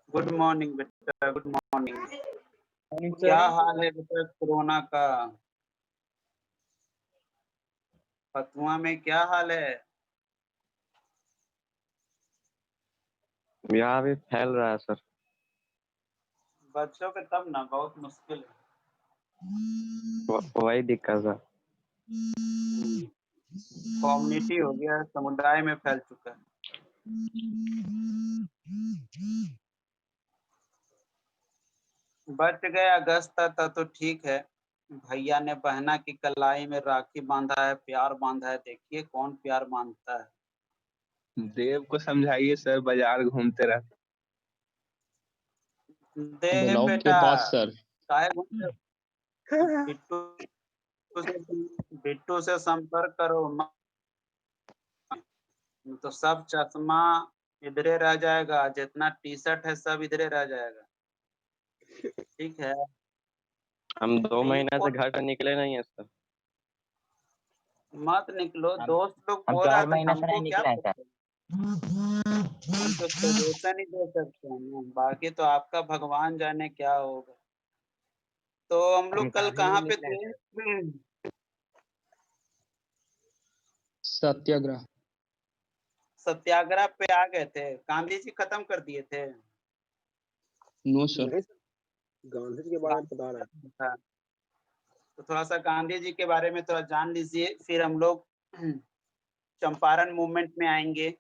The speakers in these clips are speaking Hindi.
गुड मॉर्निंग बेटा, गुड मॉर्निंग। मॉर्निंग क्या सर। हाल है बेटा कोरोना का? फतुआ में क्या हाल है? यहाँ भी फैल रहा है सर। बच्चों के तब ना बहुत मुश्किल है। वही दिक्कत है। कम्युनिटी हो गया, समुदाय में फैल चुका है। बच गए अगस्त तक तो ठीक है। भैया ने बहना की कलाई में राखी बांधा है, प्यार बांधा है। देखिए कौन प्यार बांधता है। देव को समझाइए सर, बाजार घूमते रहते। देव ब्लॉक के बेटा पास सर। काहे घूमते हो? बिट्टू से संपर्क करो। तो सब चश्मा इधरे रह जाएगा, जितना टी शर्ट है सब इधरे रह जाएगा। ठीक है। हम 2 महीने से इनको घर से निकले नहीं है सर। मत निकलो, दोस्त लोग हम बोल रहा 4 है तो महीने से हमको नहीं क्या निकले हैं सर। पता? हम तो सजेशन ही दे सकते हैं, बाकी तो आपका भगवान जाने क्या होगा। तो हम लोग कल कहाँ पे थे? सत्याग्रह। सत्याग्रह पे आ गए थे। गांधी जी खत्म कर दिए थे। No sir. गांधी जी के बारे में बता रहे हैं। तो थोड़ा सा गांधी जी के बारे में थोड़ा जान लीजिए, फिर हम लोग चंपारण मूवमेंट में आएंगे,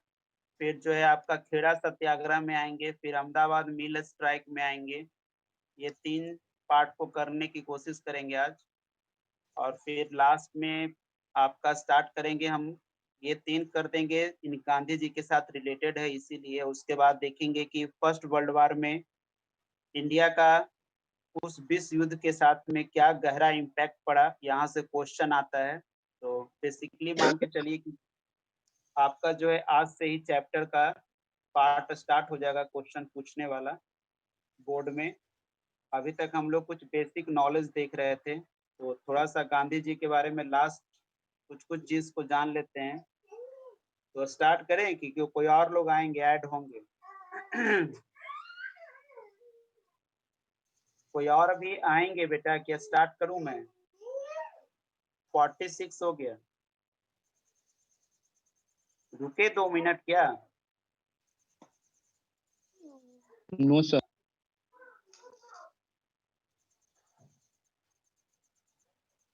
फिर जो है आपका खेड़ा सत्याग्रह में आएंगे, फिर अहमदाबाद मिल स्ट्राइक में आएंगे। ये 3 पार्ट को करने की कोशिश करेंगे आज, और फिर लास्ट में आपका स्टार्ट करेंगे हम। ये 3 कर देंगे, इन गांधी जी के साथ रिलेटेड है इसीलिए। उसके बाद देखेंगे कि फर्स्ट वर्ल्ड वार में इंडिया का उस विश्व युद्ध के साथ में क्या गहरा इम्पैक्ट पड़ा, यहाँ से क्वेश्चन आता है। तो बेसिकली मान के चलिए कि आपका जो है आज से ही चैप्टर का पार्ट स्टार्ट हो जाएगा, क्वेश्चन पूछने वाला बोर्ड में। अभी तक हम लोग कुछ बेसिक नॉलेज देख रहे थे, तो थोड़ा सा गांधी जी के बारे में लास्ट कुछ चीज को जान लेते हैं। तो स्टार्ट करें कि कोई और लोग आएंगे, ऐड होंगे? कोई और भी आएंगे बेटा? क्या स्टार्ट करूं मैं? 46 हो गया। रुके 2 मिनट क्या? No sir.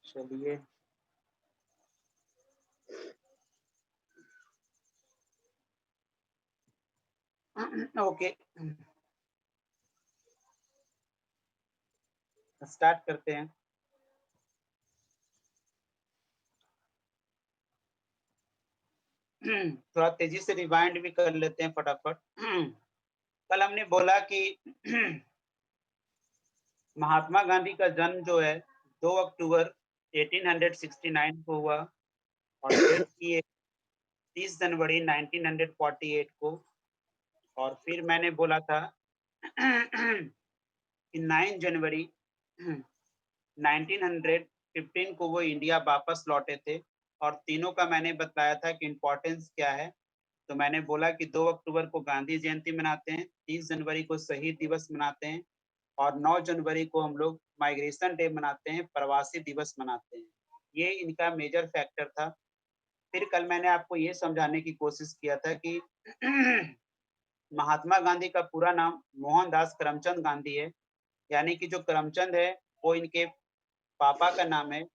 चलिए ओके, स्टार्ट करते हैं। थोड़ा तेजी से रिवाइंड भी कर लेते हैं फटाफट। कल हमने बोला कि महात्मा गांधी का जन्म जो है 2 अक्टूबर 1869 को हुआ, और डेथ किए 30 जनवरी 1948 को। और फिर मैंने बोला था कि 9 जनवरी 1915 को वो इंडिया वापस लौटे थे। और तीनों का मैंने बताया था कि इम्पोर्टेंस क्या है। तो मैंने बोला कि 2 अक्टूबर को गांधी जयंती मनाते हैं, 30 जनवरी को शहीद दिवस मनाते हैं, और 9 जनवरी को हम लोग माइग्रेशन डे मनाते हैं, प्रवासी दिवस मनाते हैं। ये इनका मेजर फैक्टर था। फिर कल मैंने आपको ये समझाने की कोशिश किया था कि महात्मा गांधी का पूरा नाम मोहनदास करमचंद गांधी है, यानी कि जो करमचंद है वो इनके पापा का नाम है।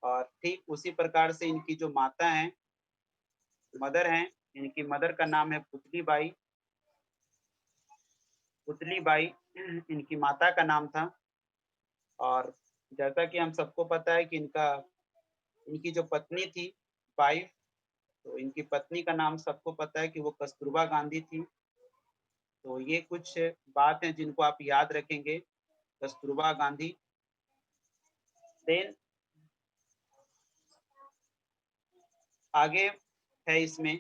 और ठीक उसी प्रकार से इनकी जो माता हैं, मदर हैं, इनकी मदर का नाम है पुतली बाई। पुतली बाई इनकी माता का नाम था। और जैसा कि हम सबको पता है कि इनकी जो पत्नी थी वाइफ, तो इनकी पत्नी का नाम सबको पता है कि वो कस्तूरबा गांधी थी। तो ये कुछ बात है जिनको आप याद रखेंगे, कस्तूरबा गांधी। देन आगे है इसमें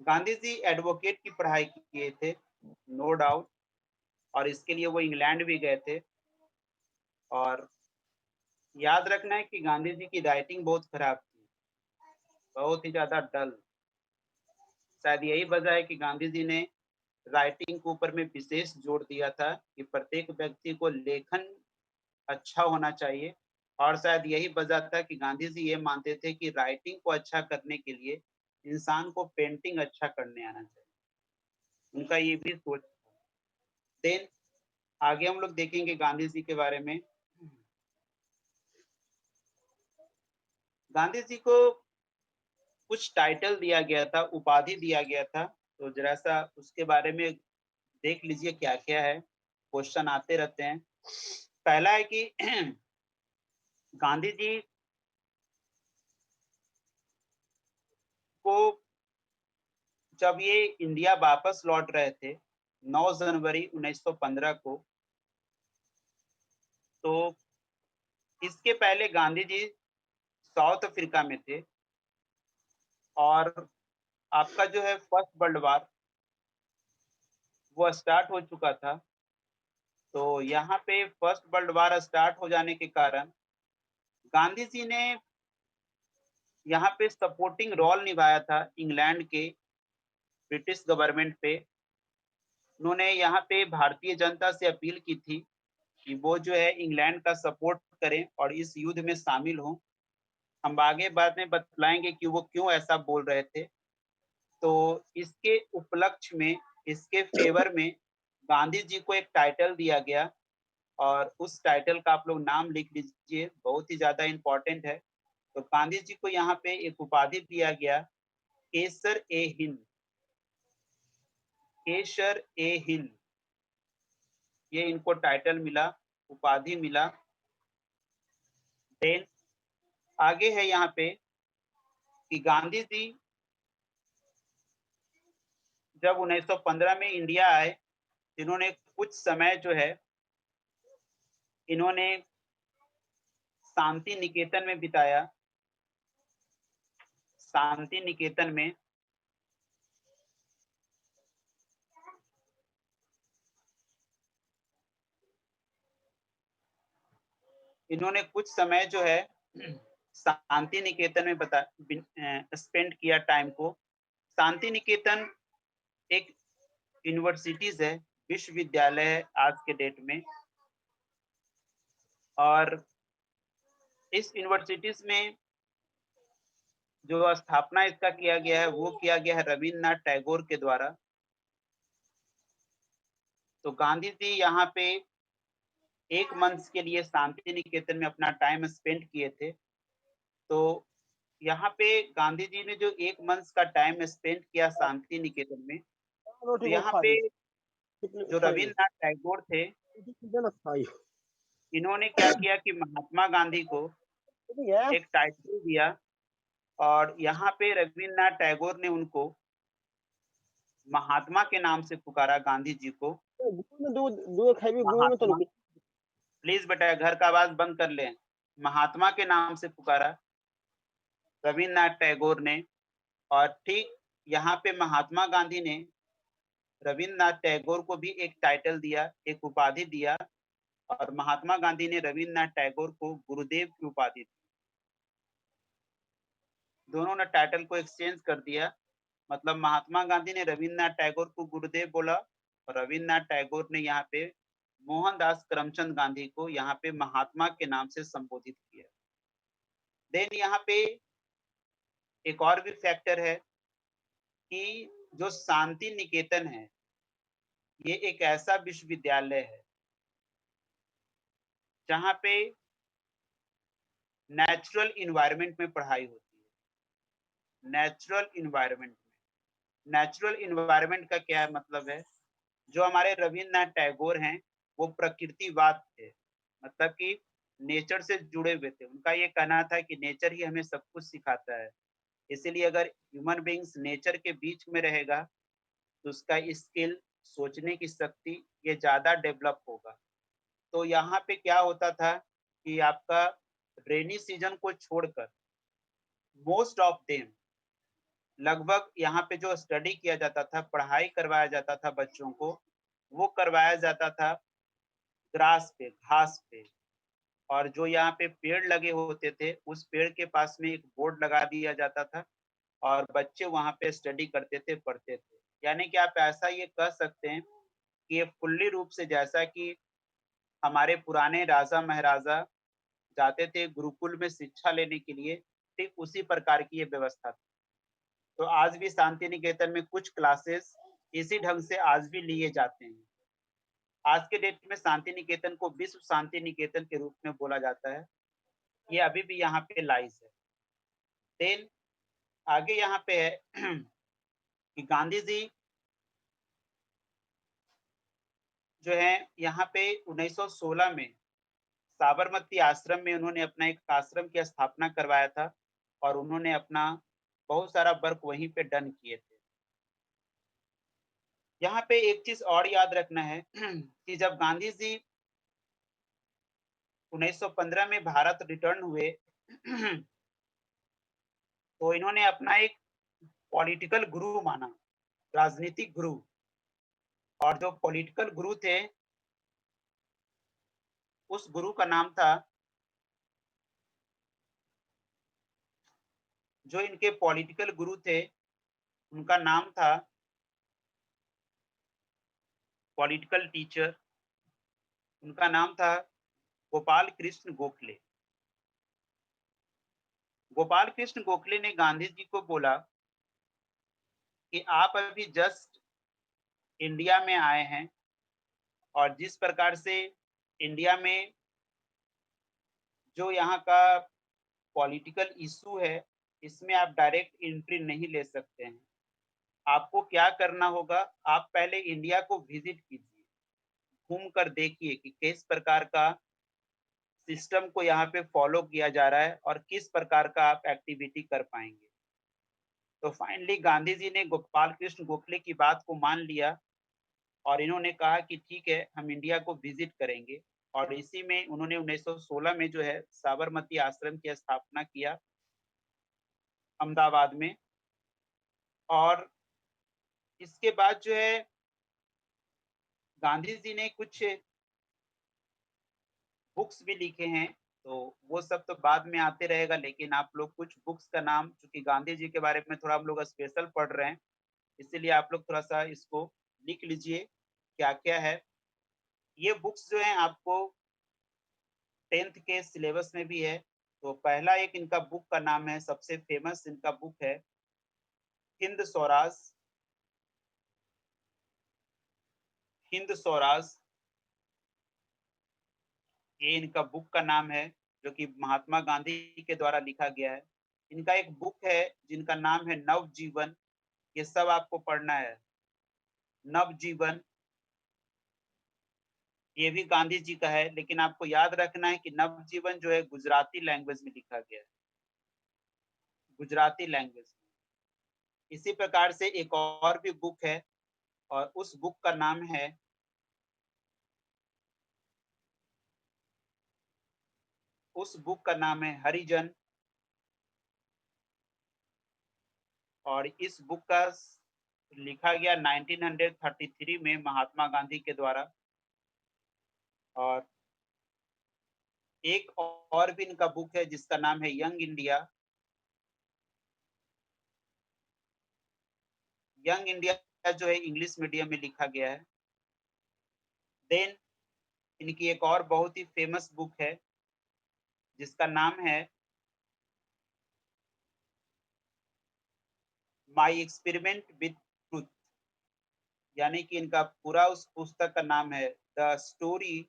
गांधी जी एडवोकेट की पढ़ाई किए थे, नो डाउट, और इसके लिए वो इंग्लैंड भी गए थे। और याद रखना है कि गांधी जी की राइटिंग बहुत खराब थी, बहुत ही ज्यादा डल। शायद यही वजह है कि गांधी जी ने राइटिंग के ऊपर में विशेष जोर दिया था कि प्रत्येक व्यक्ति को लेखन अच्छा होना चाहिए, और शायद यही वजह था कि गांधी जी ये मानते थे कि राइटिंग को अच्छा करने के लिए इंसान को पेंटिंग अच्छा करने आना चाहिए। उनका ये भी सोच था। देन आगे हम लोग देखेंगे गांधी जी के बारे में। गांधी जी को कुछ टाइटल दिया गया था, उपाधि दिया गया था, तो जरा सा उसके बारे में देख लीजिए क्या क्या है, क्वेश्चन आते रहते हैं। पहला है कि गांधी जी को जब ये इंडिया वापस लौट रहे थे 9 जनवरी 1915 को, तो इसके पहले गांधी जी साउथ अफ्रीका में थे, और आपका जो है फर्स्ट वर्ल्ड वार वो स्टार्ट हो चुका था। तो यहाँ पे फर्स्ट वर्ल्ड वार स्टार्ट हो जाने के कारण गांधी जी ने यहाँ पे सपोर्टिंग रोल निभाया था इंग्लैंड के ब्रिटिश गवर्नमेंट पे। उन्होंने यहाँ पे भारतीय जनता से अपील की थी कि वो जो है इंग्लैंड का सपोर्ट करें और इस युद्ध में शामिल हों। हम आगे बाद में बतलाएंगे कि वो क्यों ऐसा बोल रहे थे। तो इसके उपलक्ष्य में, इसके फेवर में गांधी जी को एक टाइटल दिया गया, और उस टाइटल का आप लोग नाम लिख लीजिए, बहुत ही ज्यादा इम्पोर्टेंट है। तो गांधी जी को यहाँ पे एक उपाधि दिया गया, केसर ए हिंद। केसर ए हिंद, ये इनको टाइटल मिला, उपाधि मिला। देन आगे है यहाँ पे कि गांधी जी जब 1915 में इंडिया आए, इन्होंने कुछ समय जो है इन्होंने शांति निकेतन में बिताया। शांति निकेतन में इन्होंने कुछ समय जो है शांति निकेतन में स्पेंड किया टाइम को। शांति निकेतन एक यूनिवर्सिटीज है, विश्वविद्यालय है आज के डेट में, और इस यूनिवर्सिटीज में जो स्थापना इसका किया गया है वो किया गया है रविन्द्रनाथ टैगोर के द्वारा। तो गांधी जी यहाँ पे 1 मंथ के लिए शांति निकेतन में अपना टाइम स्पेंड किए थे। तो यहाँ पे गांधी जी ने जो 1 मंथ का टाइम स्पेंड किया शांति निकेतन में, तो यहाँ पे जो रविन्द्रनाथ टैगोर थे, इन्होंने क्या किया कि महात्मा गांधी को एक टाइटल दिया, और यहाँ पे रविन्द्रनाथ टैगोर ने उनको महात्मा के नाम से पुकारा गांधी जी को। महात्मा, प्लीज बेटा घर का आवाज बंद कर लें। महात्मा के नाम से पुकारा रविन्द्रनाथ टैगोर ने, और ठीक यहाँ पे महात्मा गांधी ने रविन्द्रनाथ टैगोर को भी एक टाइटल दिया, एक उपाधि दिया, और महात्मा गांधी ने रविन्द्रनाथ टैगोर को गुरुदेव की उपाधि दी। दोनों ने टाइटल को एक्सचेंज कर दिया, मतलब महात्मा गांधी ने रविन्द्रनाथ टैगोर को गुरुदेव बोला, और रविन्द्रनाथ टैगोर ने यहाँ पे मोहनदास करमचंद गांधी को यहाँ पे महात्मा के नाम से संबोधित किया। देन यहाँ पे एक और भी फैक्टर है कि जो शांति निकेतन है, ये एक ऐसा विश्वविद्यालय है जहाँ पे नेचुरल इन्वायरमेंट में पढ़ाई होती है। नेचुरल इन्वायरमेंट में, नेचुरल इन्वायरमेंट का क्या मतलब है, जो हमारे रविन्द्रनाथ टैगोर हैं वो प्रकृतिवाद थे, मतलब कि नेचर से जुड़े हुए थे। उनका ये कहना था कि नेचर ही हमें सब कुछ सिखाता है, इसीलिए अगर ह्यूमन बीइंग्स नेचर के बीच में रहेगा तो उसका स्किल, सोचने की शक्ति ये ज्यादा डेवलप होगा। तो यहाँ पे क्या होता था कि आपका रेनी सीजन को छोड़कर मोस्ट ऑफ देम, लगभग यहाँ पे जो स्टडी किया जाता था, पढ़ाई करवाया जाता था बच्चों को, वो करवाया जाता था ग्रास पे, घास पे। और जो यहाँ पे पेड़ लगे होते थे, उस पेड़ के पास में एक बोर्ड लगा दिया जाता था, और बच्चे वहाँ पे स्टडी करते थे, पढ़ते थे। यानी कि आप ऐसा ये कह सकते हैं कि ये फुल्ली रूप से जैसा कि हमारे पुराने राजा-महाराजा जाते थे गुरुकुल में शिक्षा लेने के लिए, ठीक उसी प्रकार की ये व्यवस्था थी। तो आज भी शांति निकेतन में कुछ क्लासेस इसी ढंग से आज भी लिए जाते हैं। आज के डेट में शांति निकेतन को विश्व शांति निकेतन के रूप में बोला जाता है। ये अभी भी यहाँ पे लाइव है। देन आगे यहाँ पे है कि गांधी जी जो है यहाँ पे 1916 में साबरमती आश्रम में उन्होंने अपना एक आश्रम की स्थापना करवाया था और उन्होंने अपना बहुत सारा वर्क वहीं पे डन किए थे। यहाँ पे एक चीज और याद रखना है कि जब गांधी जी 1915 में भारत रिटर्न हुए तो इन्होंने अपना एक पॉलिटिकल गुरु माना, राजनीतिक गुरु। और जो पॉलिटिकल गुरु थे उस गुरु का नाम था, जो इनके पॉलिटिकल गुरु थे उनका नाम था, पॉलिटिकल टीचर, उनका नाम था गोपाल कृष्ण गोखले। गोपाल कृष्ण गोखले ने गांधी जी को बोला कि आप अभी जस्ट इंडिया में आए हैं और जिस प्रकार से इंडिया में जो यहाँ का पॉलिटिकल इशू है, इसमें आप डायरेक्ट एंट्री नहीं ले सकते हैं। आपको क्या करना होगा, आप पहले इंडिया को विजिट कीजिए, घूम कर देखिए कि किस प्रकार का सिस्टम को यहाँ पे फॉलो किया जा रहा है और किस प्रकार का आप एक्टिविटी कर पाएंगे। तो फाइनली गांधी जी ने गोपाल कृष्ण गोखले की बात को मान लिया और इन्होंने कहा कि ठीक है, हम इंडिया को विजिट करेंगे। और इसी में उन्होंने 1916 में जो है साबरमती आश्रम की स्थापना किया अहमदाबाद में। और इसके बाद जो है गांधी जी ने कुछ बुक्स भी लिखे हैं, तो वो सब तो बाद में आते रहेगा, लेकिन आप लोग कुछ बुक्स का नाम, चूंकि गांधी जी के बारे में थोड़ा हम लोग स्पेशल पढ़ रहे हैं, इसीलिए आप लोग थोड़ा सा इसको लिख लीजिए क्या क्या है। ये बुक्स जो है आपको 10th के सिलेबस में भी है। तो पहला एक इनका बुक का नाम है, सबसे फेमस इनका बुक है हिंद स्वराज। हिंद स्वराज ये इनका बुक का नाम है, जो कि महात्मा गांधी के द्वारा लिखा गया है। इनका एक बुक है जिनका नाम है नवजीवन, ये सब आपको पढ़ना है। नवजीवन ये भी गांधी जी का है, लेकिन आपको याद रखना है कि नवजीवन जो है गुजराती लैंग्वेज में लिखा गया है, गुजराती लैंग्वेज में। इसी प्रकार से एक और भी बुक है और उस बुक का नाम है हरिजन। और इस बुक का लिखा गया 1933 में महात्मा गांधी के द्वारा। और एक और भी इनका बुक है जिसका नाम है यंग इंडिया। यंग इंडिया जो है इंग्लिश मीडियम में लिखा गया है। देन इनकी एक और बहुत ही फेमस बुक है जिसका नाम है माई एक्सपेरिमेंट विथ ट्रूथ, यानी कि इनका पूरा उस पुस्तक का नाम है the story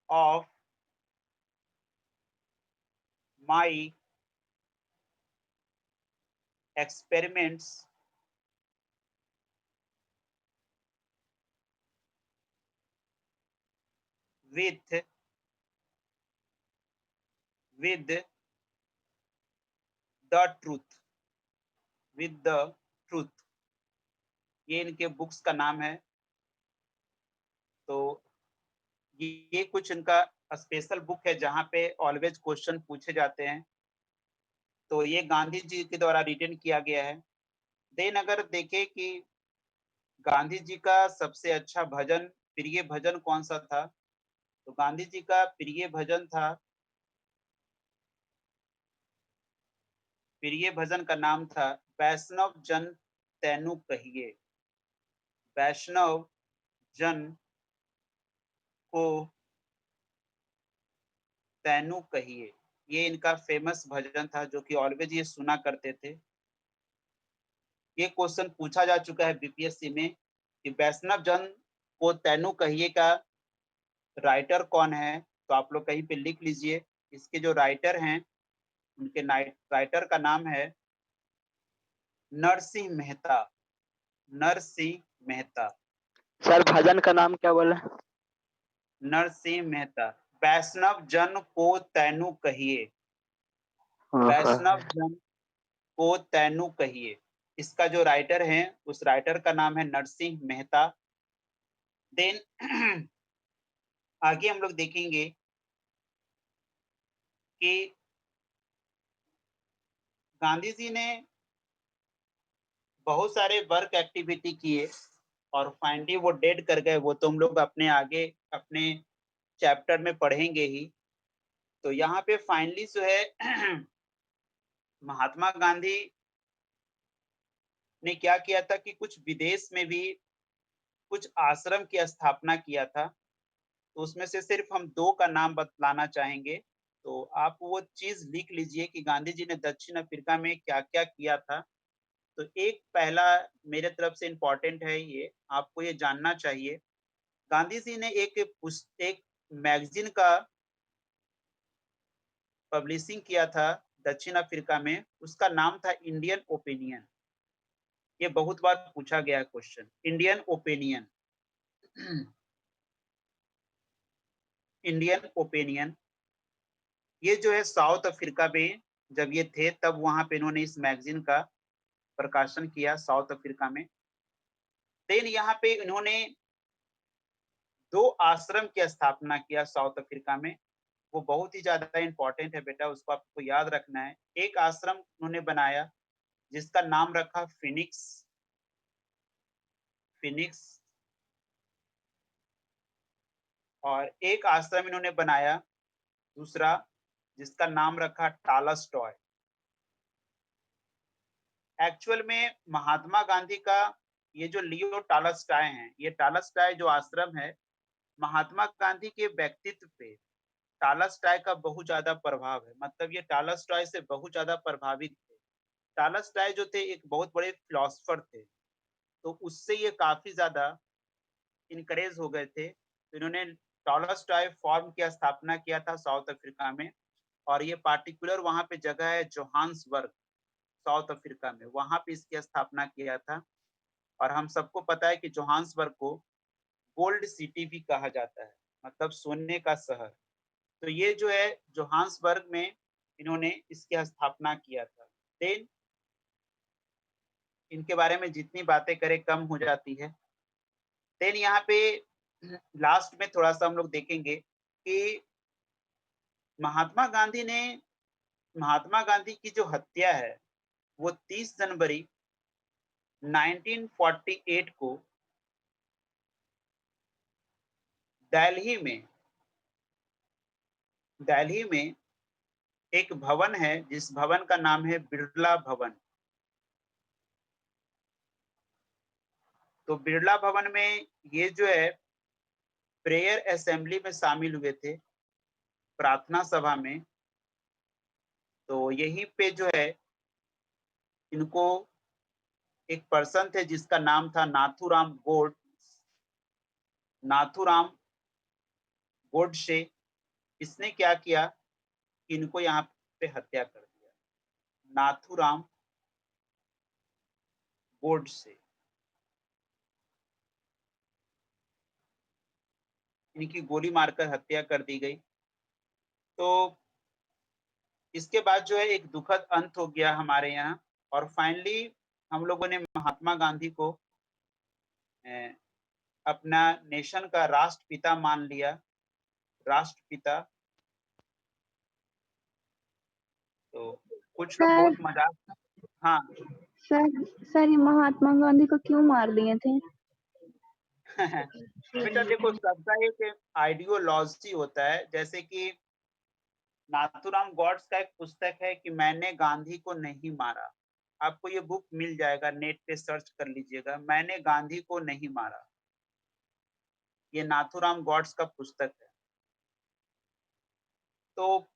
of my experiments with the truth, with the truth, ये इनके बुक्स का नाम है। तो ये कुछ इनका स्पेशल बुक है जहाँ पे ऑलवेज क्वेश्चन पूछे जाते हैं। तो ये गांधी जी के द्वारा रिटन किया गया है। देन अगर देखें कि गांधी जी का सबसे अच्छा भजन, प्रिय भजन कौन सा था, तो गांधी जी का प्रिय भजन था फिर ये भजन का नाम था वैष्णव जन तैनु कहिए। वैष्णव जन को तैनु कहिए, ये इनका फेमस भजन था जो कि ऑलवेज ये सुना करते थे। ये क्वेश्चन पूछा जा चुका है बीपीएससी में कि वैष्णव जन को तैनु कहिए का राइटर कौन है, तो आप लोग कहीं पे लिख लीजिए। इसके जो राइटर हैं उनके राइटर का नाम है नरसिंह मेहता। नरसिंह मेहता। सर भजन का नाम क्या बोला? नरसिंह मेहता। वैष्णव जन को तैनु कहिए। हाँ, वैष्णव जन को तैनु कहिए, इसका जो राइटर है उस राइटर का नाम है नरसिंह मेहता। देन आगे हम लोग देखेंगे कि गांधी जी ने बहुत सारे वर्क एक्टिविटी किए और फाइनली वो डेड कर गए। वो तो हम लोग अपने आगे अपने चैप्टर में पढ़ेंगे ही। तो यहाँ पे फाइनली जो है महात्मा गांधी ने क्या किया था कि कुछ विदेश में भी कुछ आश्रम की स्थापना किया था। तो उसमें से सिर्फ हम 2 का नाम बतलाना चाहेंगे। तो आप वो चीज लिख लीजिए कि गांधी जी ने दक्षिण अफ्रीका में क्या क्या किया था। तो एक पहला मेरे तरफ से इम्पोर्टेंट है, ये आपको ये जानना चाहिए। गांधी जी ने एक मैगजीन का पब्लिशिंग किया था दक्षिण अफ्रीका में, उसका नाम था इंडियन ओपिनियन। ये बहुत बार पूछा गया question, Indian opinion. Indian opinion ये जो है साउथ अफ्रीका में जब ये थे तब वहां पे इन्होंने इस मैगजीन का प्रकाशन किया साउथ अफ्रीका में। देन यहाँ पे इन्होंने 2 आश्रम की स्थापना किया साउथ अफ्रीका में। वो बहुत ही ज्यादा इंपॉर्टेंट है बेटा, उसको आपको याद रखना है। एक आश्रम उन्होंने बनाया जिसका नाम रखा फिनिक्स। फिनिक्स। और एक आश्रम इन्होंने बनाया दूसरा जिसका नाम रखा टॉलस्टॉय। एक्चुअल में महात्मा गांधी का ये जो लियो टॉलस्टॉय हैं, ये टॉलस्टॉय जो आश्रम है महात्मा गांधी के व्यक्तित्व पे टॉलस्टॉय का बहुत ज्यादा प्रभाव है। मतलब ये टॉलस्टॉय से बहुत ज्यादा प्रभावित थे। टॉलस्टॉय जो थे एक बहुत बड़े फिलोसोफर थे, तो उससे ये काफी ज्यादा इनकरेज हो गए थे। तो इन्होंने टॉलस्टॉय फॉर्म की स्थापना किया था साउथ अफ्रीका में। और ये पार्टिकुलर वहां पे जगह है जोहान्सबर्ग, साउथ अफ्रीका में, वहां पे इसकी स्थापना किया था। और हम सबको पता है कि जोहान्सबर्ग को गोल्ड सिटी भी कहा जाता है, मतलब सोने का शहर। तो ये जो है जोहान्सबर्ग में इन्होंने इसकी स्थापना किया था। देन इनके बारे में जितनी बातें करें कम हो जाती है। देन यहाँ पे लास्ट में थोड़ा सा हम लोग देखेंगे कि महात्मा गांधी की जो हत्या है वो 30 जनवरी 1948 को दिल्ली में एक भवन है जिस भवन का नाम है बिरला भवन। तो बिरला भवन में ये जो है प्रेयर असेंबली में शामिल हुए थे, प्रार्थना सभा में। तो यहीं पे जो है इनको एक पर्सन थे जिसका नाम था नाथूराम गोडसे। इसने क्या किया कि इनको यहाँ पे हत्या कर दिया, नाथूराम गोडसे। इनकी गोली मारकर हत्या कर दी गई। तो इसके बाद जो है एक दुखद अंत हो गया हमारे यहाँ। और फाइनली हम लोगों ने महात्मा गांधी को अपना नेशन का राष्ट्रपिता मान लिया, राष्ट्रपिता। तो कुछ लोग बहुत मजाक। हाँ सर ये महात्मा गांधी को क्यों मार दिए थे? बेटा देखो सबका एक आइडियोलॉजी होता है। जैसे कि नाथूराम गॉड्स का एक पुस्तक है कि मैंने गांधी को नहीं मारा। आपको ये बुक मिल जाएगा, नेट पे सर्च कर लीजिएगा, मैंने गांधी को नहीं मारा। ये नाथूराम गॉड्स का पुस्तक है। तो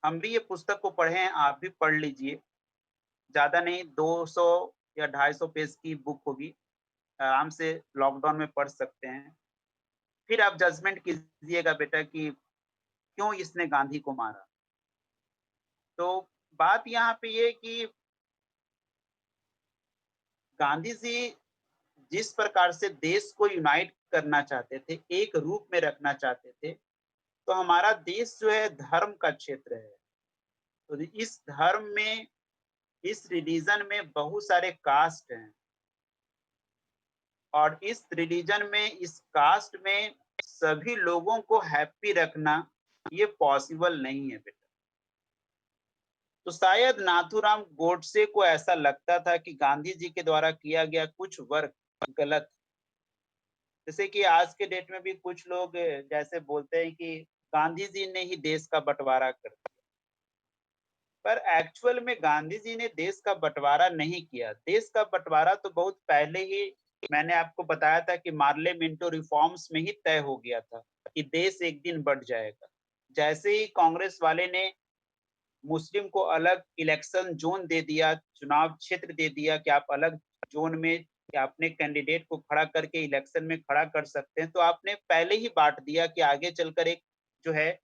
हम भी ये पुस्तक को पढ़े हैं, आप भी पढ़ लीजिए। ज्यादा नहीं, 200 या 250 पेज की बुक होगी, आराम से लॉकडाउन में पढ़ सकते हैं। फिर आप जजमेंट कीजिएगा बेटा कि क्यों इसने गांधी को मारा। तो बात यहाँ पे ये कि गांधी जी जिस प्रकार से देश को यूनाइट करना चाहते थे, एक रूप में रखना चाहते थे, तो हमारा देश जो है धर्म का क्षेत्र है। तो इस धर्म में, इस रिलीजन में बहुत सारे कास्ट हैं, और इस रिलीजन में, इस कास्ट में सभी लोगों को हैप्पी रखना ये पॉसिबल नहीं है बेटा। तो शायद नाथूराम गोडसे को ऐसा लगता था कि गांधी जी के द्वारा किया गया कुछ वर्क गलत। जैसे कि आज के डेट में भी कुछ लोग जैसे बोलते हैं कि गांधी जी ने ही देश का बंटवारा कर दिया, पर एक्चुअल में गांधी जी ने देश का बंटवारा नहीं किया। देश का बंटवारा तो बहुत पहले ही मैंने आपको बताया था कि मार्ले मिंटो रिफॉर्म्स में ही तय हो गया था कि देश एक दिन बढ़ जाएगा। जैसे ही कांग्रेस वाले ने मुस्लिम को अलग इलेक्शन जोन दे दिया, चुनाव क्षेत्र दे दिया कि आप अलग जोन में या अपने कैंडिडेट को खड़ा करके इलेक्शन में खड़ा कर सकते हैं, तो आपने पहले ही बांट दिया कि आगे चलकर एक जो है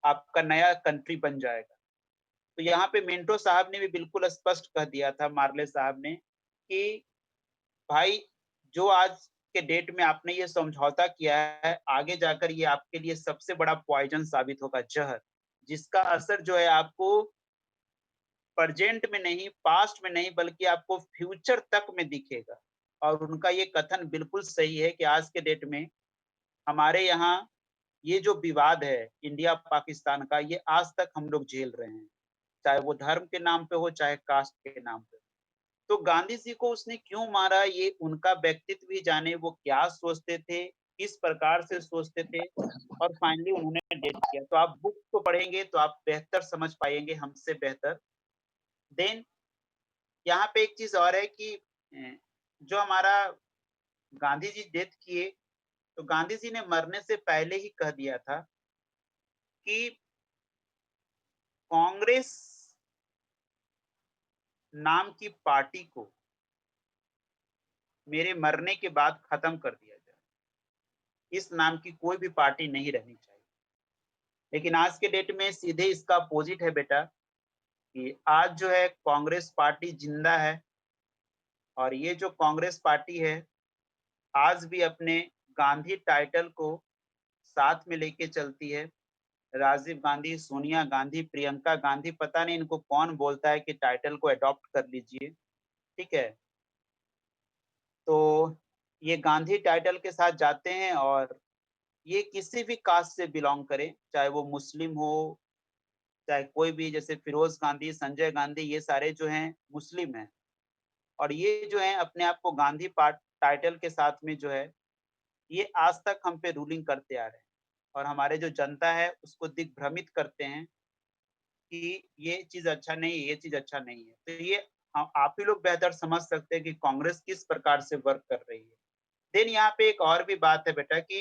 आपका नया कंट्री बन जाएगा। तो यहाँ पे मिंटो साहब ने भी बिल्कुल स्पष्ट कह दिया था, मार्ले साहब ने, कि भाई जो आज के डेट में आपने ये समझौता किया है, आगे जाकर ये आपके लिए सबसे बड़ा पॉइजन साबित होगा, जहर, जिसका असर जो है आपको प्रेजेंट में नहीं, पास्ट में नहीं, बल्कि आपको फ्यूचर तक में दिखेगा। और उनका ये कथन बिल्कुल सही है कि आज के डेट में हमारे यहाँ ये जो विवाद है इंडिया पाकिस्तान का, ये आज तक हम लोग झेल रहे हैं, चाहे वो धर्म के नाम पे हो, चाहे कास्ट के नाम पे। तो गांधी जी को उसने क्यों मारा, ये उनका व्यक्तित्व भी जाने, वो क्या सोचते थे, किस प्रकार से सोचते थे, और फाइनली उन्होंने डेट किया। तो आप बुक को पढ़ेंगे तो आप बेहतर समझ पाएंगे, हमसे बेहतर। देन यहाँ पे एक चीज और है कि जो हमारा गांधी जी डेथ किए, तो गांधी जी ने मरने से पहले ही कह दिया था कि कांग्रेस नाम की पार्टी को मेरे मरने के बाद खत्म कर दिया जाए, इस नाम की कोई भी पार्टी नहीं रहनी चाहिए। लेकिन आज के डेट में सीधे इसका अपोजिट है बेटा, कि आज जो है कांग्रेस पार्टी जिंदा है, और ये जो कांग्रेस पार्टी है आज भी अपने गांधी टाइटल को साथ में लेके चलती है। राजीव गांधी, सोनिया गांधी, प्रियंका गांधी, पता नहीं इनको कौन बोलता है कि टाइटल को अडॉप्ट कर लीजिए, ठीक है। तो ये गांधी टाइटल के साथ जाते हैं, और ये किसी भी कास्ट से बिलोंग करें, चाहे वो मुस्लिम हो, चाहे कोई भी, जैसे फिरोज गांधी, संजय गांधी, ये सारे जो हैं मुस्लिम हैं, और ये जो है अपने आप को गांधी पार्ट टाइटल के साथ में जो है ये आज तक हम पे रूलिंग करते आ रहे हैं, और हमारे जो जनता है उसको दिग्भ्रमित करते हैं कि ये चीज अच्छा नहीं है, ये चीज अच्छा नहीं है। तो ये आप ही लोग बेहतर समझ सकते हैं कि कांग्रेस किस प्रकार से वर्क कर रही है। देन यहाँ पे एक और भी बात है बेटा कि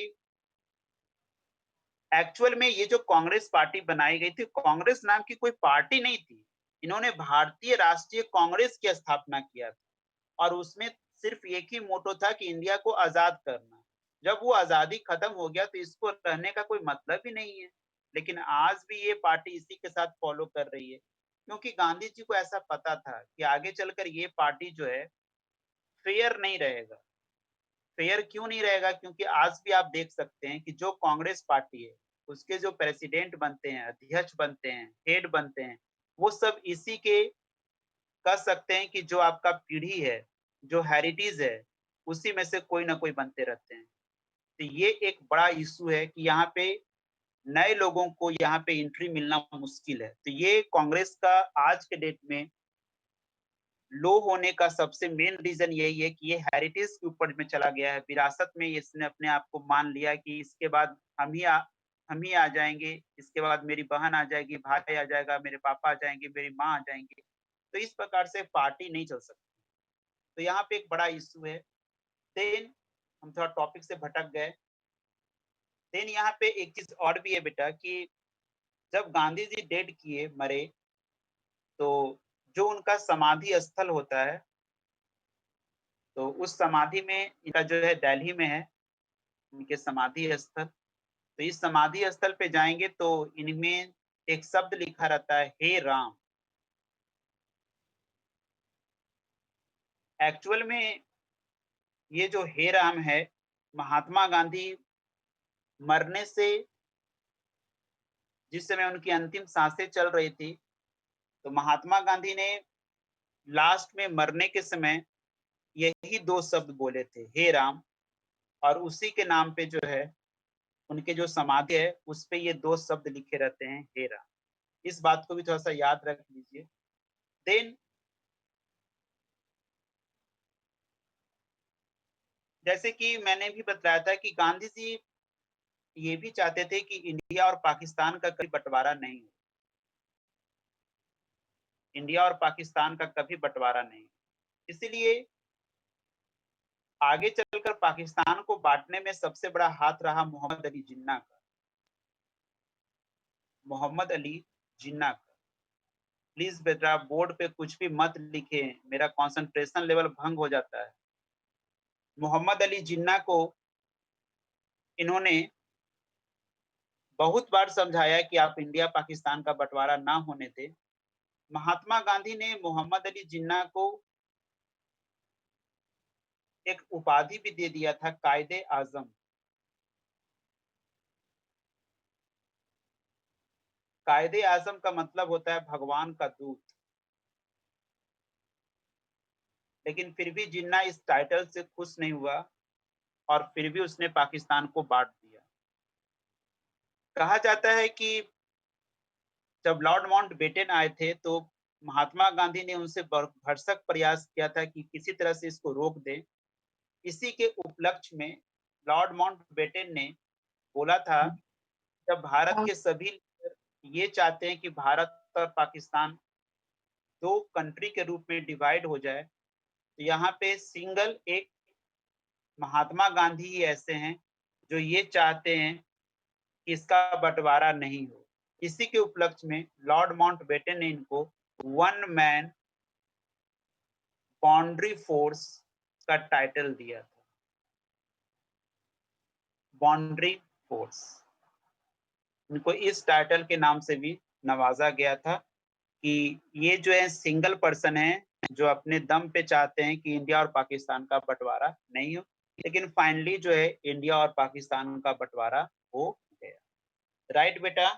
एक्चुअल में ये जो कांग्रेस पार्टी बनाई गई थी, कांग्रेस नाम की कोई पार्टी नहीं थी। इन्होंने भारतीय राष्ट्रीय कांग्रेस की स्थापना किया था, और उसमें सिर्फ एक ही मोटो था कि इंडिया को आजाद करना। जब वो आजादी खत्म हो गया तो इसको रहने का कोई मतलब ही नहीं है। लेकिन आज भी ये पार्टी इसी के साथ फॉलो कर रही है, क्योंकि गांधी जी को ऐसा पता था कि आगे चलकर ये पार्टी जो है फेयर नहीं रहेगा। फेयर क्यों नहीं रहेगा, क्योंकि आज भी आप देख सकते हैं कि जो कांग्रेस पार्टी है उसके जो प्रेसिडेंट बनते हैं, अध्यक्ष बनते हैं, हेड बनते हैं, वो सब इसी के कह सकते हैं कि जो आपका पीढ़ी है, जो हेरिटेज है, उसी में से कोई ना कोई बनते रहते हैं। तो ये एक बड़ा इशू है कि यहाँ पे नए लोगों को यहाँ पे एंट्री मिलना मुश्किल है। तो ये कांग्रेस का आज के डेट में लो होने का सबसे मेन रीजन यही है कि ये हेरिटेज के ऊपर में चला गया है, विरासत में इसने अपने आप को मान लिया कि इसके बाद हम ही आ जाएंगे, इसके बाद मेरी बहन आ जाएगी, भाई आ जाएगा, मेरे पापा आ जाएंगे, मेरी माँ आ जाएंगे, तो इस प्रकार से पार्टी नहीं चल सकती। तो यहाँ पे एक बड़ा इशू है। देन हम थोड़ा टॉपिक से भटक गए। देन यहाँ पे एक चीज और भी है बेटा कि जब गांधी जी डेड किए, मरे, तो जो उनका समाधि स्थल होता है, तो उस समाधि में इनका जो है दिल्ली में है उनके समाधि स्थल। तो इस समाधि स्थल पे जाएंगे तो इनमें एक शब्द लिखा रहता है, हे राम। एक्चुअल में ये जो हे राम है, महात्मा गांधी मरने से, जिस समय उनकी अंतिम सांसें चल रही थी, तो महात्मा गांधी ने लास्ट में मरने के समय यही 2 शब्द बोले थे, हे राम, और उसी के नाम पे जो है उनके जो समाधि है उस पे ये 2 शब्द लिखे रहते हैं, हे राम। इस बात को भी थोड़ा सा याद रख लीजिए। देन जैसे कि मैंने भी बताया था कि गांधी जी ये भी चाहते थे कि इंडिया और पाकिस्तान का कभी बंटवारा नहीं हो, इंडिया और पाकिस्तान का कभी बंटवारा नहीं। इसीलिए आगे चलकर पाकिस्तान को बांटने में सबसे बड़ा हाथ रहा मोहम्मद अली जिन्ना का। मोहम्मद अली जिन्ना का। प्लीज बेटा बोर्ड पे कुछ भी मत लिखे, मेरा कंसंट्रेशन लेवल भंग हो जाता है। मोहम्मद अली जिन्ना को इन्होंने बहुत बार समझाया कि आप इंडिया पाकिस्तान का बंटवारा ना होने दें। महात्मा गांधी ने मोहम्मद अली जिन्ना को एक उपाधि भी दे दिया था, कायदे आजम। कायदे आजम का मतलब होता है भगवान का दूत। लेकिन फिर भी जिन्ना इस टाइटल से खुश नहीं हुआ और फिर भी उसने पाकिस्तान को बांट दिया। कहा जाता है कि जब लॉर्ड माउंटबेटन आए थे तो महात्मा गांधी ने उनसे भरसक प्रयास किया था कि किसी तरह से इसको रोक दें। इसी के उपलक्ष्य में लॉर्ड माउंटबेटन ने बोला था, जब भारत के सभी लीडर ये चाहते हैं कि भारत और पाकिस्तान 2 कंट्री के रूप में डिवाइड हो जाए, तो यहाँ पे सिंगल एक महात्मा गांधी ही ऐसे हैं जो ये चाहते हैं कि इसका बंटवारा नहीं हो। इसी के उपलक्ष्य में लॉर्ड माउंटबेटन ने इनको 1 मैन बाउंड्री फोर्स का टाइटल दिया था। बाउंड्री फोर्स, इनको इस टाइटल के नाम से भी नवाजा गया था कि ये जो है सिंगल पर्सन है जो अपने दम पे चाहते हैं कि इंडिया और पाकिस्तान का बंटवारा नहीं हो। लेकिन फाइनली जो है इंडिया और पाकिस्तान का बंटवारा हो गया। राइट बेटा?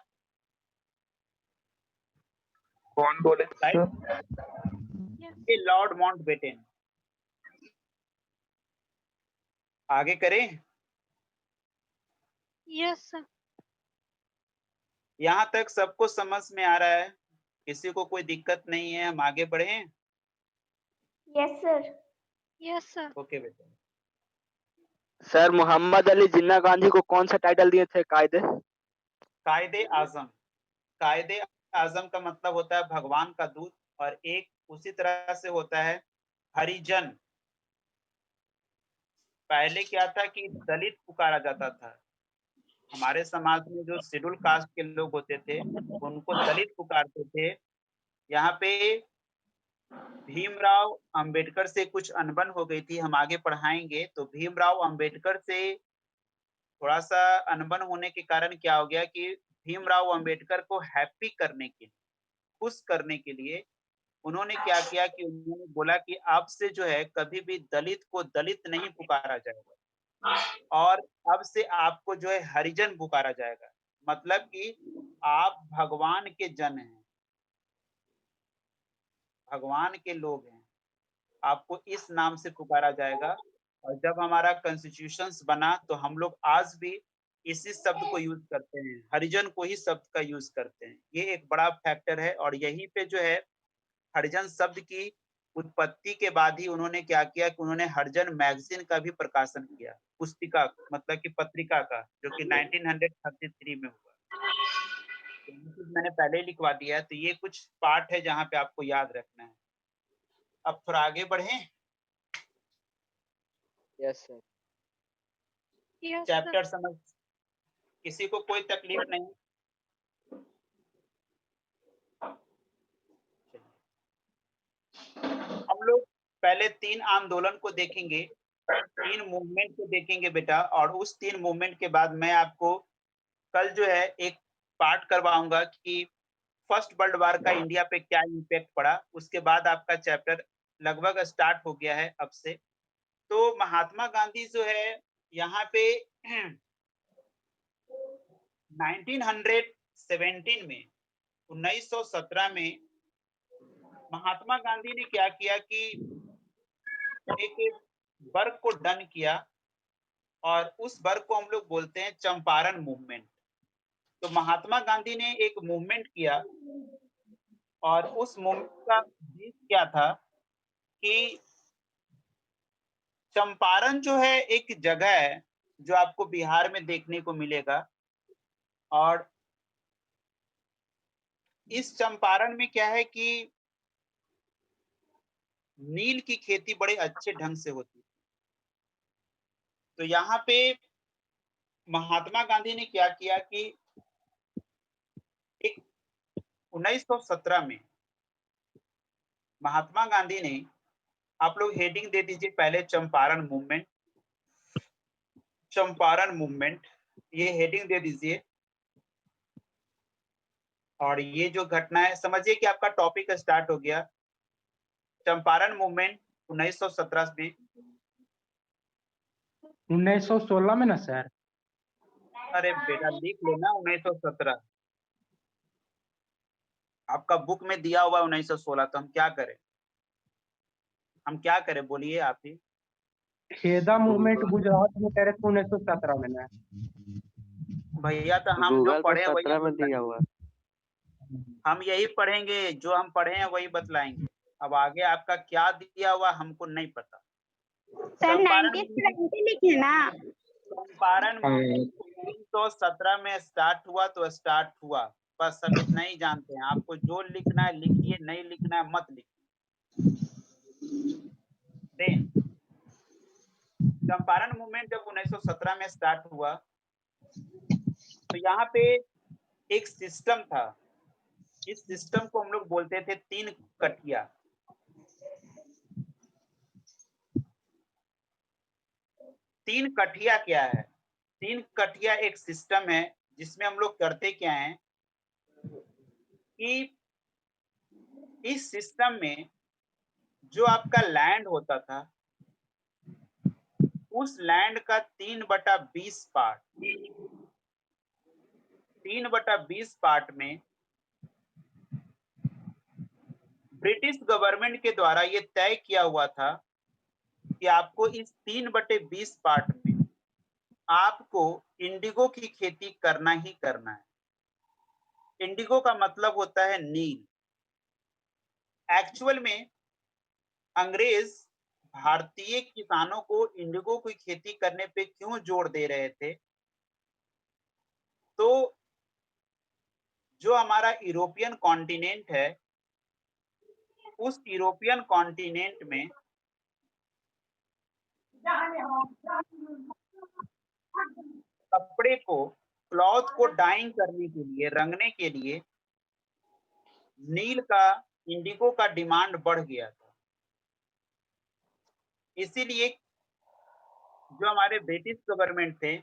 कौन बोले राइट? सर? ये लॉर्ड माउंटबेटन। आगे करें? Yes sir. यहाँ तक सबको समझ में आ रहा है? किसी को कोई दिक्कत नहीं है? हम आगे बढ़े? Yes sir. Yes sir. Okay बेटा। सर मोहम्मद अली जिन्ना गांधी को कौन सा टाइटल दिए थे कायदे? कायदे आजम। कायदे आजम का मतलब होता है भगवान का दूत, और एक उसी तरह से होता है हरिजन। पहले क्या था कि दलित पुकारा जाता था। हमारे समाज में जो शेड्यूल कास्ट के लोग होते थे उनको दलित पुकारते थे। यहाँ पे भीमराव अंबेडकर से कुछ अनबन हो गई थी, हम आगे पढ़ाएंगे। तो भीमराव अंबेडकर से थोड़ा सा अनबन होने के कारण क्या हो गया कि भीमराव अंबेडकर को हैप्पी करने के लिए, खुश करने के लिए उन्होंने क्या किया कि उन्होंने बोला कि अब से जो है कभी भी दलित को दलित नहीं पुकारा जाएगा और अब से आपको जो है हरिजन पुकारा जाएगा। मतलब कि आप भगवान के जन हैं, भगवान के लोग हैं, आपको इस नाम से पुकारा जाएगा। और जब हमारा कॉन्स्टिट्यूशन बना तो हम लोग आज भी इसी शब्द को यूज करते हैं, हरिजन को ही शब्द का यूज करते हैं। ये एक बड़ा फैक्टर है और यहीं पे जो है हरिजन शब्द की उत्पत्ति के बाद ही उन्होंने क्या किया कि उन्होंने हरिजन मैगजीन का भी प्रकाशन किया, पुस्तिका मतलब कि पत्रिका का, जो कि 1933 में हुआ। तो मैंने पहले ही लिखवा दिया है, तो ये कुछ पार्ट है जहाँ पे आपको याद रखना है। अब थोड़ा आगे बढ़ें। Yes sir. चैप्टर समझ किसी को कोई तकलीफ नहीं? हम लोग पहले 3 आंदोलन को देखेंगे, 3 मूवमेंट को देखेंगे बेटा, और उस 3 मूवमेंट के बाद मैं आपको कल जो है एक पार्ट करवाऊंगा कि फर्स्ट वर्ल्ड वार का इंडिया पे क्या इम्पैक्ट पड़ा। उसके बाद आपका चैप्टर लगभग स्टार्ट हो गया है अब से। तो महात्मा गांधी जो है यहाँ पे 1917 में 1917 में महात्मा गांधी ने क्या किया कि एक वर्क को डन किया, और उस वर्क को हम लोग बोलते हैं चंपारण मूवमेंट। तो महात्मा गांधी ने एक मूवमेंट किया, और उस मूवमेंट का उद्देश्य क्या था कि चंपारण जो है एक जगह है जो आपको बिहार में देखने को मिलेगा, और इस चंपारण में क्या है कि नील की खेती बड़े अच्छे ढंग से होती है। तो यहाँ पे महात्मा गांधी ने क्या किया कि 1917 में महात्मा गांधी ने, आप लोग हेडिंग दे दीजिए पहले, चंपारण मूवमेंट, चंपारण मूवमेंट, ये हेडिंग दे दीजिए। और ये जो घटना है, समझिए कि आपका टॉपिक स्टार्ट हो गया। चंपारण मूवमेंट 1917 में, 1916 में ना सर? अरे बेटा लिख लेना 1917, आपका बुक में दिया हुआ 1916, तो हम क्या करें, हम क्या करें बोलिए आप ही। खेदा मूवमेंट गुजरात में कह रहे थे 1917 में ना? भैया तो हम जो गूगल पे पढ़े वही 17 में बतलाएंगे। दिया हुआ। हम यही पढ़ेंगे, जो हम पढ़े हैं वही बतलाएंगे। अब आगे आपका क्या दिया हुआ हमको नहीं पता। सर 1920 लिखे ना। चंपारण 1917 में स्टार्ट हुआ तो स्टार्ट हुआ, बस सब इतना ही जानते हैं। आपको जो लिखना है लिखिए, नहीं लिखना है मत लिखिए। चंपारण मूवमेंट जब 1917 में स्टार्ट हुआ, तो यहाँ पे एक सिस्टम था। इस सिस्टम को हम लोग बोलते थे 3 कठिया। 3 कठिया क्या है? 3 कठिया एक सिस्टम है जिसमें हम लोग करते क्या है कि इस सिस्टम में जो आपका लैंड होता था, उस लैंड का 3/20 पार्ट, 3/20 पार्ट में ब्रिटिश गवर्नमेंट के द्वारा ये तय किया हुआ था कि आपको इस 3/20 पार्ट में आपको इंडिगो की खेती करना ही करना है। इंडिगो का मतलब होता है नील। एक्चुअल में अंग्रेज भारतीय किसानों को इंडिगो की खेती करने पे क्यों जोर दे रहे थे? तो जो हमारा यूरोपियन कॉन्टिनेंट है, उस यूरोपियन कॉन्टिनेंट में कपड़े को, क्लॉथ को डाइंग करने के लिए, रंगने के लिए नील का, इंडिगो का डिमांड बढ़ गया था। इसीलिए जो हमारे ब्रिटिश गवर्नमेंट थे,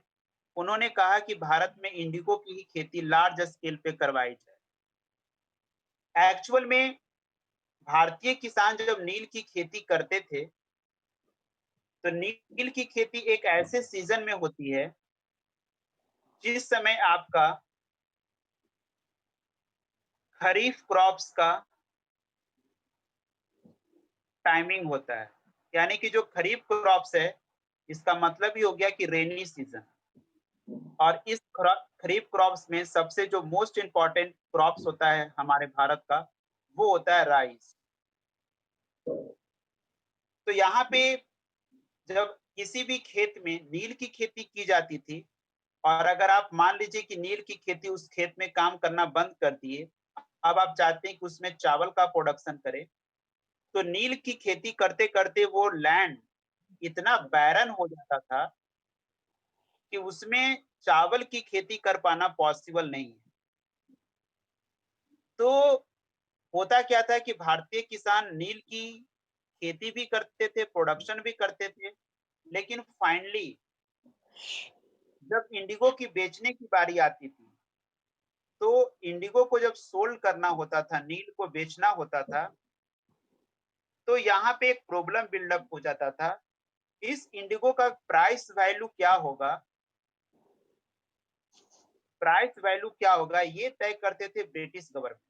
उन्होंने कहा कि भारत में इंडिगो की ही खेती लार्ज स्केल पे करवाई जाए। एक्चुअल में भारतीय किसान जब नील की खेती करते थे, तो नील की खेती एक ऐसे सीजन में होती है जिस समय आपका खरीफ क्रॉप्स का टाइमिंग होता है। यानी कि जो खरीफ क्रॉप्स है, इसका मतलब ही हो गया कि रेनी सीजन। और इस खरीफ क्रॉप्स में सबसे जो मोस्ट इंपॉर्टेंट क्रॉप्स होता है हमारे भारत का, वो होता है राइस। तो यहाँ पे जब किसी भी खेत में नील की खेती की जाती थी, और अगर आप मान लीजिए कि नील की खेती उस खेत में काम करना बंद कर दिए, अब आप चाहते हैं कि उसमें चावल का प्रोडक्शन करें, तो नील की खेती करते करते वो लैंड इतना बैरन हो जाता था कि उसमें चावल की खेती कर पाना पॉसिबल नहीं है। तो होता क्या था कि भारतीय किसान नील की खेती भी करते थे, प्रोडक्शन भी करते थे, लेकिन फाइनली जब इंडिगो की बेचने की बारी आती थी, तो इंडिगो को जब सोल्ड करना होता था, नील को बेचना होता था, तो यहाँ पे एक प्रॉब्लम बिल्डअप हो जाता था। इस इंडिगो का प्राइस वैल्यू क्या होगा, ये तय करते थे ब्रिटिश गवर्नमेंट।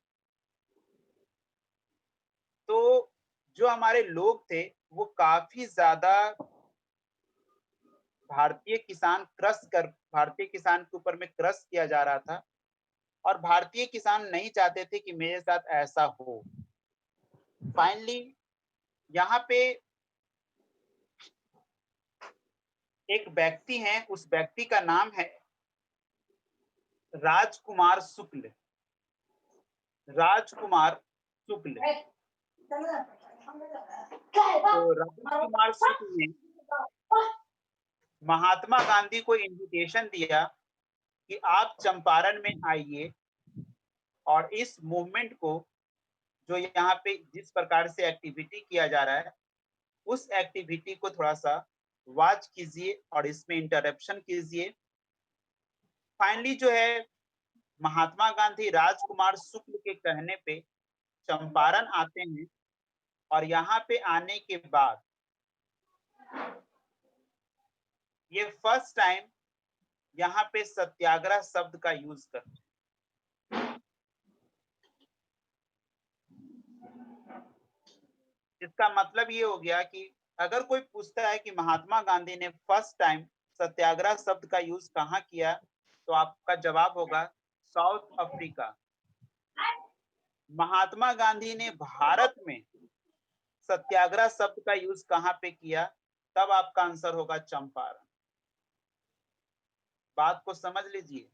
तो जो हमारे लोग थे वो काफी ज्यादा भारतीय किसान के ऊपर में क्रश किया जा रहा था, और भारतीय किसान नहीं चाहते थे कि मेरे साथ ऐसा हो। फाइनली यहाँ पे एक व्यक्ति है, उस व्यक्ति का नाम है राजकुमार शुक्ल। तो राजकुमार शुक्ल ने महात्मा गांधी को इनविटेशन दिया कि आप चंपारण में आइए और इस मूवमेंट को, जो यहाँ पे जिस प्रकार से एक्टिविटी किया जा रहा है, उस एक्टिविटी को थोड़ा सा वॉच कीजिए और इसमें इंटरप्शन कीजिए। फाइनली जो है महात्मा गांधी राजकुमार शुक्ल के कहने पे चंपारण आते हैं, और यहाँ पे आने के बाद ये फर्स्ट टाइम यहाँ पे सत्याग्रह शब्द का यूज करते हैं। इसका मतलब ये हो गया कि अगर कोई पूछता है कि महात्मा गांधी ने फर्स्ट टाइम सत्याग्रह शब्द का यूज कहाँ किया, तो आपका जवाब होगा साउथ अफ्रीका। महात्मा गांधी ने भारत में सत्याग्रह शब्द का यूज कहाँ पे किया, तब आपका आंसर होगा चंपारण। बात को समझ लीजिए,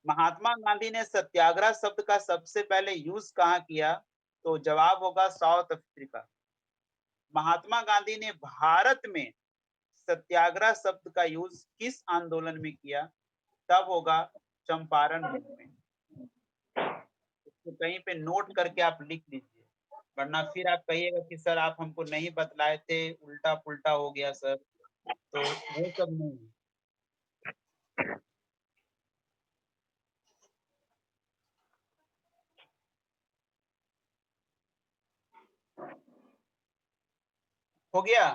महात्मा गांधी ने सत्याग्रह शब्द का सबसे पहले यूज कहाँ किया, तो जवाब होगा साउथ अफ्रीका। महात्मा गांधी ने भारत में सत्याग्रह शब्द का यूज किस आंदोलन में किया, तब होगा चंपारण मूवमेंट। इसको कहीं पे नोट करके आप लिख लीजिए, वरना फिर आप कहिएगा कि सर आप हमको नहीं बतलाए थे, उल्टा पुल्टा हो गया सर। तो वो सब नहीं है। हो गया।